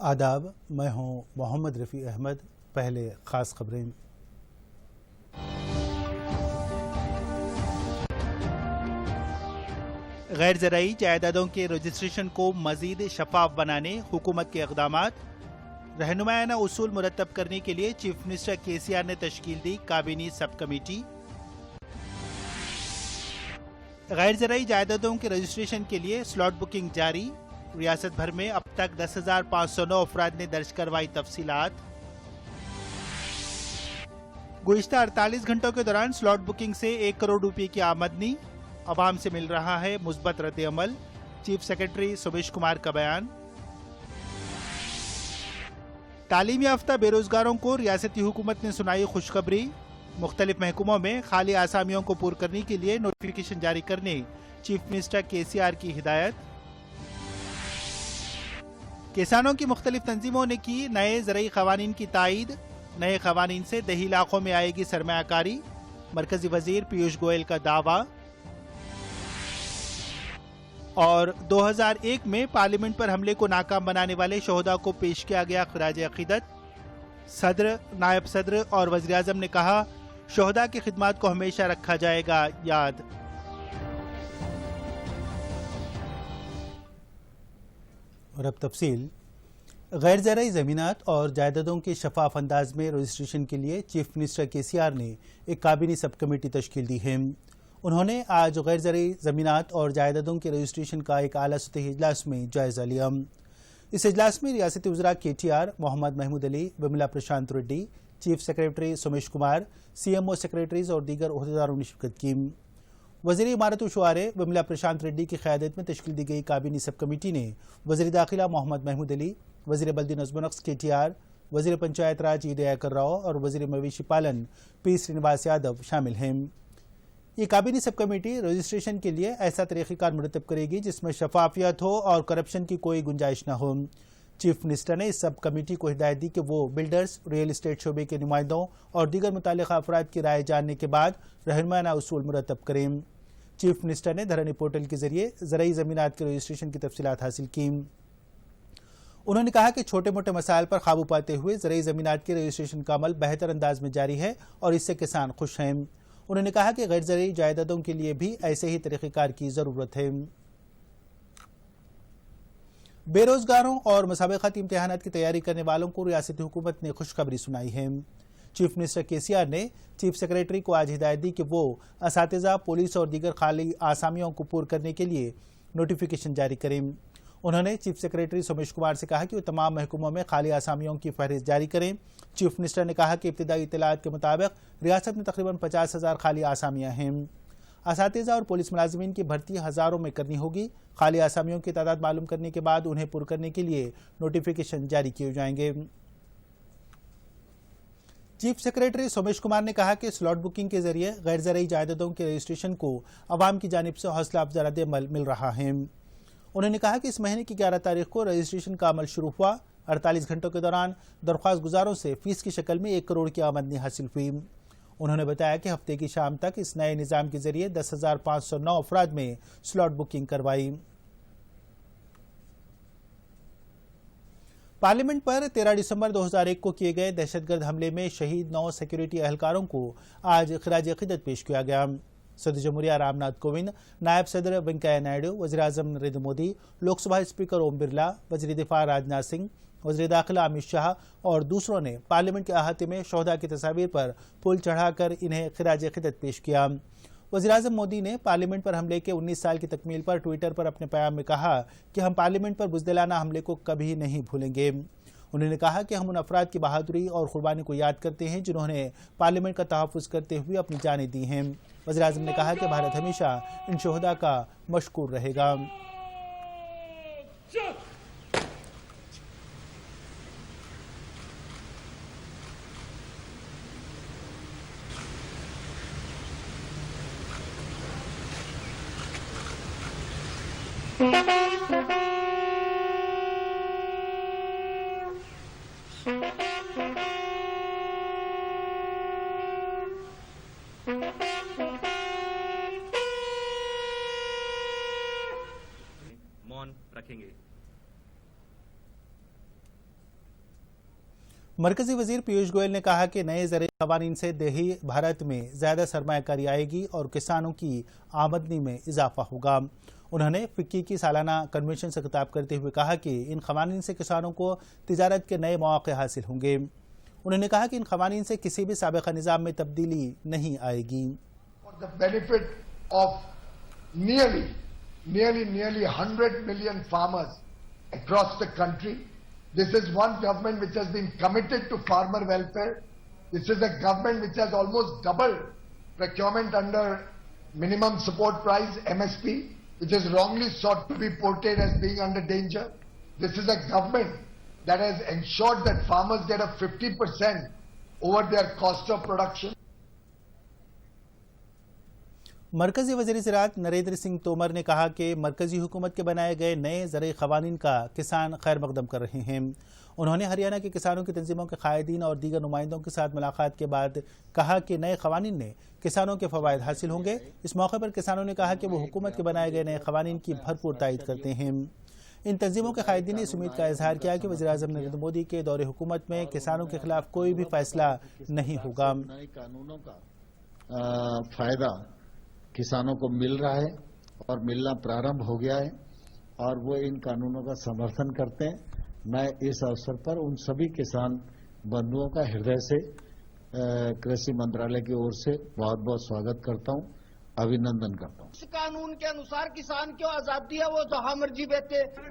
آداب، میں ہوں محمد رفیع احمد۔ پہلے خاص خبریں۔ غیر زرعی جائیدادوں کے رجسٹریشن کو مزید شفاف بنانے حکومت کے اقدامات۔ رہنمایانہ اصول مرتب کرنے کے لیے چیف منسٹر KCR نے تشکیل دی کابینی سب کمیٹی۔ غیر زرعی جائیدادوں کے رجسٹریشن کے لیے سلاٹ بکنگ جاری، ریاست بھر میں اب تک 10,509 افراد نے درج کروائی تفصیلات۔ گزشتہ 48 گھنٹوں کے دوران سلاٹ بکنگ سے 1 کروڑ روپے کی آمدنی، عوام سے مل رہا ہے مثبت رد عمل، چیف سیکرٹری سومیش کمار کا بیان۔ تعلیم یافتہ بے روزگاروں کو ریاستی حکومت نے سنائی خوشخبری، مختلف محکموں میں خالی آسامیوں کو پُر کرنے کے لیے نوٹیفیکیشن جاری کرنے چیف منسٹر KCR کی ہدایت۔ کسانوں کی مختلف تنظیموں نے کی نئے زرعی قوانین کی تائید، نئے قوانین سے دیہی علاقوں میں آئے گی سرمایہ کاری، مرکزی وزیر پیوش گوئل کا دعویٰ۔ اور 2001 میں پارلیمنٹ پر حملے کو ناکام بنانے والے شہداء کو پیش کیا گیا خراج عقیدت۔ صدر، نائب صدر اور وزیر اعظم نے کہا شہداء کی خدمات کو ہمیشہ رکھا جائے گا یاد۔ اور اب تفصیل۔ غیر زرعی زمینات اور جائیدادوں کے شفاف انداز میں رجسٹریشن کے لیے چیف منسٹر KCR نے ایک کابینی سب کمیٹی تشکیل دی ہے۔ انہوں نے آج غیر زرعی زمینات اور جائیدادوں کے رجسٹریشن کا ایک اعلیٰ سطحی اجلاس میں جائزہ لیا۔ اس اجلاس میں ریاستی وزراء KTR Mohammed Mahmood Ali, Vemula Prashanth Reddy, chief secretary Somesh Kumar, CMO secretaries اور دیگر عہدیداروں نے شرکت کی۔ وزیر عمارت و شعارے وملا پرشانت ریڈی کی قیادت میں تشکیل دی گئی کابینی سب کمیٹی نے وزیر داخلہ محمد محمود علی، وزیر بلدی نظم و نسق KTR، وزیر پنچایت راج دیاکر راؤ اور وزیر مویشی پالن P سرینواس یادو شامل ہیں۔ یہ کابینی سب کمیٹی رجسٹریشن کے لیے ایسا طریقہ کار مرتب کرے گی جس میں شفافیت ہو اور کرپشن کی کوئی گنجائش نہ ہو۔ چیف منسٹر نے اس سب کمیٹی کو ہدایت دی کہ وہ بلڈرز، ریئل اسٹیٹ شعبے کے نمائندوں اور دیگر متعلقہ افراد کی رائے جاننے کے بعد رہنمایانہ اصول مرتب کریں۔ چیف منسٹر نے دھرانی پورٹل کے ذریعے زرعی زمینات کے رجسٹریشن کی تفصیلات حاصل کی۔ انہوں نے کہا کہ چھوٹے موٹے مسائل پر قابو پاتے ہوئے زرعی زمینات کے رجسٹریشن کا عمل بہتر انداز میں جاری ہے اور اس سے کسان خوش ہیں۔ انہوں نے کہا کہ غیر زرعی جائیدادوں کے لیے بھی ایسے ہی طریقہ کار کی ضرورت ہے۔ بے روزگاروں اور مسابقاتی امتحانات کی تیاری کرنے والوں کو ریاستی حکومت نے خوشخبری سنائی ہے۔ چیف منسٹر KCR نے چیف سیکرٹری کو آج ہدایت دی کہ وہ اساتذہ، پولیس اور دیگر خالی آسامیوں کو پُر کرنے کے لیے نوٹیفیکیشن جاری کریں۔ انہوں نے چیف سیکرٹری سومیش کمار سے کہا کہ وہ تمام محکموں میں خالی آسامیوں کی فہرست جاری کریں۔ چیف منسٹر نے کہا کہ ابتدائی اطلاعات کے مطابق ریاست میں تقریباً 50,000 خالی آسامیاں ہیں۔ اساتذہ اور پولیس ملازمین کی بھرتی ہزاروں میں کرنی ہوگی۔ خالی آسامیوں کی تعداد معلوم کرنے کے بعد انہیں پُر کرنے کے لیے نوٹیفیکیشن جاری کیے جائیں گے۔ چیف سیکرٹری سومیش کمار نے کہا کہ سلاٹ بکنگ کے ذریعے غیر زرعی جائیدادوں کے رجسٹریشن کو عوام کی جانب سے حوصلہ افزا رد عمل مل رہا ہے۔ انہوں نے کہا کہ اس مہینے کی 11 تاریخ کو رجسٹریشن کا عمل شروع ہوا۔ 48 گھنٹوں کے دوران درخواست گزاروں سے فیس کی شکل میں 1 کروڑ کی آمدنی حاصل ہوئی۔ انہوں نے بتایا کہ ہفتے کی شام تک اس نئے نظام کے ذریعے 10,509 افراد میں سلاٹ بکنگ کروائی۔ پارلیمنٹ پر 13 دسمبر 2001 کو کیے گئے دہشت گرد حملے میں شہید 9 سیکیورٹی اہلکاروں کو آج خراج عقیدت پیش کیا گیا۔ صدر جمہوریہ رام ناتھ کووند، نائب صدر وینکیا نائیڈو، وزیر اعظم نریندر مودی، لوک سبھا اسپیکر اوم برلا، وزیر دفاع راجناتھ سنگھ، وزیر داخلہ امت شاہ اور دوسروں نے پارلیمنٹ کے احاطے میں شہداء کی تصاویر پر پھول چڑھا کر انہیں خراج عقیدت پیش کیا۔ وزیر اعظم مودی نے پارلیمنٹ پر حملے کے 19 سال کی تکمیل پر ٹویٹر پر اپنے پیام میں کہا کہ ہم پارلیمنٹ پر بزدلانہ حملے کو کبھی نہیں بھولیں گے۔ انہوں نے کہا کہ ہم ان افراد کی بہادری اور قربانی کو یاد کرتے ہیں جنہوں نے پارلیمنٹ کا تحفظ کرتے ہوئے اپنی جانیں دی ہیں۔ وزیر اعظم نے کہا کہ بھارت ہمیشہ ان شہداء کا مشکور رہے گا۔ مون رکھیں گے۔ مرکزی وزیر پیوش گوئل نے کہا کہ نئے زرعی قوانین سے دیہی بھارت میں زیادہ سرمایہ کاری آئے گی اور کسانوں کی آمدنی میں اضافہ ہوگا۔ انہوں نے فکی کی سالانہ کنونشن سے خطاب کرتے ہوئے کہا کہ ان قوانین سے کسانوں کو تجارت کے نئے مواقع حاصل ہوں گے۔ انہوں نے کہا کہ ان قوانین سے کسی بھی سابقہ نظام میں تبدیلی نہیں آئے گی۔ The benefit of nearly 100 million farmers across the country. This is one government which has been committed to farmer welfare. This is a government which has almost doubled procurement under minimum support price, MSP, which is wrongly sought to be portrayed as being under danger. This is a government that has ensured that farmers get a 50% over their cost of production. مرکزی وزیر زراعت نریندر سنگھ تومر نے کہا کہ مرکزی حکومت کے بنائے گئے نئے زرعی قوانین کا کسان خیر مقدم کر رہے ہیں۔ انہوں نے ہریانہ کے کسانوں کی تنظیموں کے قائدین اور دیگر نمائندوں کے ساتھ ملاقات کے بعد کہا کہ نئے قوانین نے کسانوں کے فوائد حاصل ہوں گے۔ اس موقع پر کسانوں نے کہا کہ وہ حکومت کے بنائے گئے نئے قوانین کی بھرپور تائید کرتے ہیں۔ ان تنظیموں کے قائدین نے اس امید کا اظہار کیا کہ وزیر اعظم نریندر مودی کے دور حکومت میں کسانوں کے خلاف کوئی بھی فیصلہ نہیں ہوگا۔ نئے قانونوں کا فائدہ کسانوں کو مل رہا ہے اور ملنا پرارمبھ ہو گیا ہے اور وہ ان قانونوں کا سمرتھن کرتے ہیں۔ میں اس اوسر پر ان سبھی کسان بندھوؤں کا ہردے سے کرشی منترالیہ کی اور سے بہت بہت سواگت کرتا ہوں، ابھینندن کرتا ہوں۔ اس قانون کے انوسار کسان کو آزادی ہے، وہ جہاں مرضی بیچے۔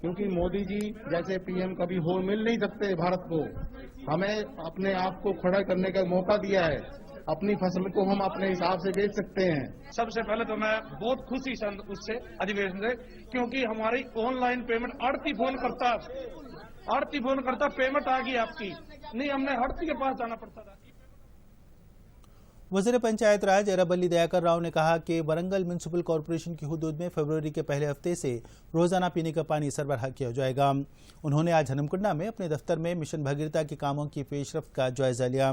کیونکہ مودی جی جیسے پی ایم کبھی مل نہیں سکتے بھارت کو۔ ہمیں اپنے آپ کو کھڑا کرنے کا موقع دیا ہے، اپنی فصل کو ہم اپنے حساب سے بیچ سکتے ہیں۔ سب سے پہلے تو میں بہت خوشی اس سے ادھیویشن سے، کیونکہ ہماری آن لائن پیمنٹ آڑتی فون کرتا پیمنٹ آ گئی آپ کی، نہیں ہم نے ہڑتی کے پاس جانا پڑتا تھا۔ وزیر پنچایت راج ایرابلی دیاکر راؤ نے کہا کہ ورنگل میونسپل کارپوریشن کی حدود میں فروری کے پہلے ہفتے سے روزانہ پینے کا پانی سربراہ کیا جائے گا۔ انہوں نے آج ہنمکنڈا میں اپنے دفتر میں مشن بھاگیرتا کے کاموں کی پیش رفت کا جائزہ لیا۔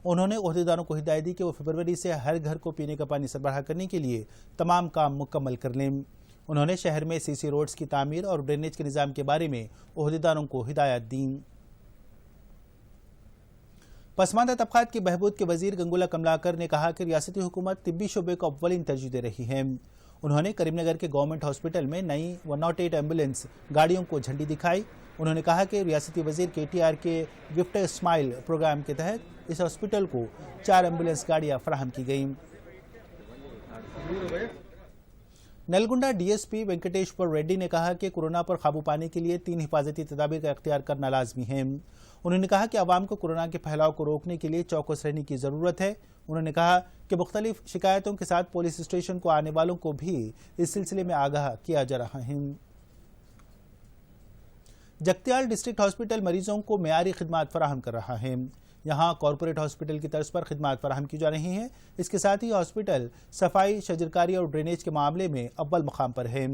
انہوں نے عہدیداروں کو ہدایت دی کہ وہ فروری سے ہر گھر کو پینے کا پانی سربراہ کرنے کے لیے تمام کام مکمل کر لیں۔ انہوں نے شہر میں سی سی روڈز کی تعمیر اور ڈرینیج کے نظام کے بارے میں عہدیداروں کو ہدایات دیں۔ پسماندہ طبقات کی بہبود کے وزیر گنگولا کملاکر نے کہا کہ ریاستی حکومت طبی شعبے کو اولین ترجیح دے رہی ہے۔ انہوں نے کریم نگر کے گورنمنٹ ہاسپٹل میں نئی 108 ایمبولینس گاڑیوں کو جھنڈی دکھائی۔ انہوں نے کہا کہ ریاستی وزیر کے ٹی آر کے گفٹ اسمائل پروگرام کے تحت اس ہاسپٹل کو 4 ایمبولینس گاڑیاں فراہم کی گئیں۔ Nalgonda D S P Venkateshwar ready نے کہا کہ کورونا پر قابو پانے کے لیے 3 حفاظتی تدابیر کا اختیار کرنا لازمی ہے۔ انہوں نے کہا کہ عوام کو کورونا کے پھیلاؤ کو روکنے کے لیے چوکس رہنے کی ضرورت ہے۔ انہوں نے کہا کہ مختلف شکایتوں کے ساتھ پولیس اسٹیشن کو آنے والوں کو بھی اس سلسلے میں آگاہ کیا جا رہا ہے۔ جگتیال ڈسٹرکٹ ہاسپٹل مریضوں کو معیاری خدمات فراہم کر رہا ہے۔ یہاں کارپوریٹ ہاسپٹل کی طرز پر خدمات فراہم کی جا رہی ہیں۔ اس کے ساتھ ہی ہاسپٹل صفائی، شجرکاری اور ڈرینیج کے معاملے میں اول مقام پر ہے۔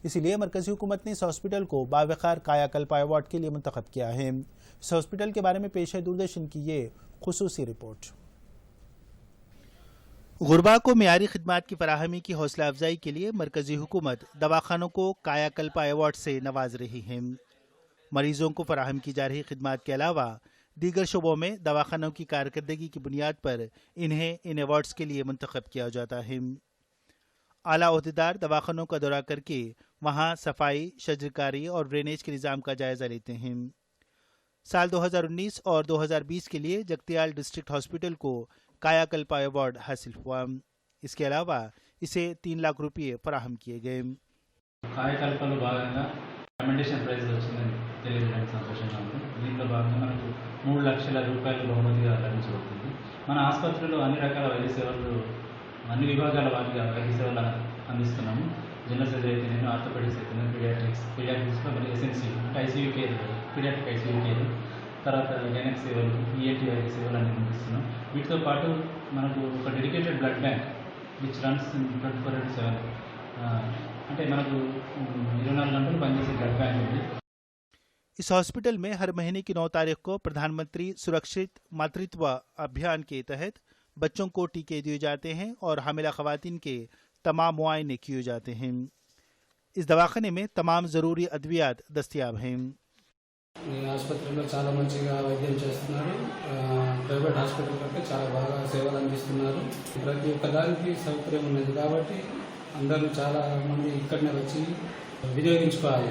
اسی لیے مرکزی حکومت نے اس ہاسپٹل کو باوقار کایا کلپ ایوارڈ کے لیے منتخب کیا ہے۔ اس ہاسپٹل کے بارے میں پیش ہے دوردرشن کی یہ خصوصی رپورٹ۔ غربا کو معیاری خدمات کی فراہمی کی حوصلہ افزائی کے لیے مرکزی حکومت دواخانوں کو کایا کلپ ایوارڈ سے نواز رہی ہے۔ مریضوں کو فراہم کی جا رہی خدمات کے علاوہ دیگر شعبوں میں دواخانوں کی کارکردگی کی بنیاد پر انہیں ان ایوارڈز کے لیے منتخب کیا جاتا ہے۔ اعلیٰ عہدیدار دواخانوں کا دورہ کر کے وہاں صفائی، شجرکاری اور ڈرینیج کے نظام کا جائزہ لیتے ہیں۔ سال 2019 اور 2020 کے لیے جگتیال ڈسٹرکٹ ہاسپٹل کو کایا کلپ ایوارڈ حاصل ہوا۔ اس کے علاوہ اسے 3 لاکھ روپے فراہم کیے گئے۔ కాయ కల్పలో భాగంగా కమెండేషన్ ప్రైజ్ వచ్చిందని తెలియజేయడానికి సంతోషంగా ఉంది। దీంట్లో భాగంగా మనకు 3 లక్షల రూపాయలు బహుమతిగా లభించబడుతుంది। మన ఆసుపత్రిలో అన్ని రకాల వైద్య సేవలు, అన్ని విభాగాల వారిగా వైద్య సేవలు అందిస్తున్నాము। జనరల్ సర్జరీ అయితేనేమి, ఆర్థోపెడిక్స్ అయితేనేమి, పీడియాట్రిక్స్లో మరి ఎస్ఎన్సీ అంటే ICU care, pediatric ICU care, తర్వాత గైనక్ సేవలు, ఈఎన్టీ వైద్య సేవలు అన్ని అందిస్తున్నాం। వీటితో పాటు మనకు ఒక dedicated blood bank which runs 24/7 అంటే మనకు 24 గంటలు పనిచేసే బ్లడ్ బ్యాంక్ ఉంది। اس ہاسپٹل میں ہر مہینے کی 9 تاریخ کو پردھان منتری سرکشت ماترتو ابھیان کے تحت بچوں کو ٹیکے دیے جاتے ہیں اور حاملہ خواتین کے تمام معائنے کیے جاتے ہیں۔ اس دواخانے میں تمام ضروری ادویات دستیاب ہیں۔ ఈ ఆసుపత్రిలో చాలా మంచిగా వైద్యం చేస్తున్నారు. ప్రైవేట్ హాస్పిటల్ కంటే చాలా బాగా సేవలు అందిస్తున్నారు. ప్రతి ఒక్క దానికి సౌకర్యం ఉన్నది కాబట్టి అందరూ చాలా మంది ఇక్కడనే వచ్చి వినియోగించుకోవాలి.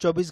24